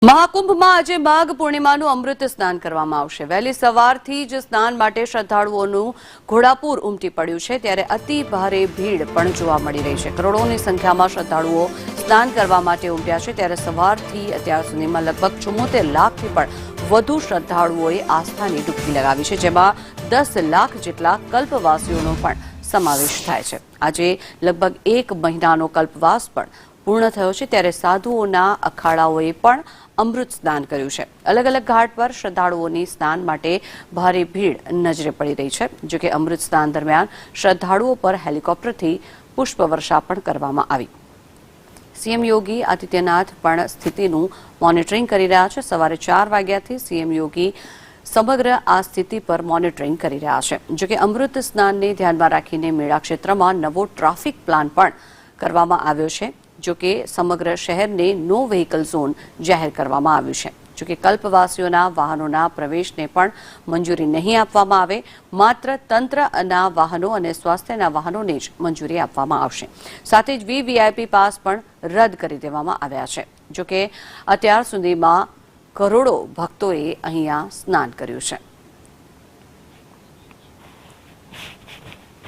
મહાકુંભમાં આજે માઘ પૂર્ણિમાનું અમૃત સ્નાન કરવામાં આવશે। વહેલી સવારથી જ સ્નાન માટે શ્રદ્ધાળુઓનું ઘોડાપૂર ઉમટી પડ્યું છે, ત્યારે અતિ ભારે ભીડ પણ જોવા મળી રહી છે। કરોડોની સંખ્યામાં શ્રદ્ધાળુઓ સ્નાન કરવા માટે ઉમટ્યા છે, ત્યારે સવારથી અત્યાર સુધીમાં લગભગ 74 લાખથી પણ વધુ શ્રદ્ધાળુઓએ આસ્થાની ડૂબકી લગાવી છે, જેમાં 10 લાખ જેટલા કલ્પવાસીઓનો પણ સમાવેશ થાય છે। આજે લગભગ 1 મહિનાનો કલ્પવાસ પણ પૂર્ણ થયો છે, ત્યારે સાધુઓના અખાડાઓએ પણ અમૃત સ્નાન કર્યું છે। અલગ અલગ ઘાટ પર શ્રદ્ધાળુઓની સ્નાન માટે ભારે ભીડ નજરે પડી રહી છે। જો કે અમૃત સ્નાન દરમિયાન શ્રદ્ધાળુઓ પર હેલિકોપ્ટરથી પુષ્પવર્ષા પણ કરવામાં આવી। સીએમ યોગી આદિત્યનાથ પણ સ્થિતિનું મોનિટરિંગ કરી રહ્યા છે। સવારે 4 વાગ્યાથી સીએમ યોગી સમગ્ર આ સ્થિતિ પર મોનિટરિંગ કરી રહ્યા છે। જો કે અમૃત સ્નાનને ધ્યાનમાં રાખીને મેળા ક્ષેત્રમાં નવો ટ્રાફિક પ્લાન પણ કરવામાં આવ્યો છે। જો કે સમગ્ર શહેરને નો વ્હીકલ ઝોન જાહેર કરવામાં આવ્યું છે। જો કે કલ્પવાસીઓના વાહનોના પ્રવેશને પણ મંજૂરી નહીં આપવામાં આવે, માત્ર તંત્રના વાહનો અને સ્વાસ્થ્યના વાહનોને જ મંજૂરી આપવામાં આવશે। સાથે જ વીવીઆઈપી પાસ પણ રદ કરી દેવામાં આવ્યા છે। જો કે અત્યાર સુધીમાં કરોડો ભક્તોએ અહીંયા સ્નાન કર્યું છે।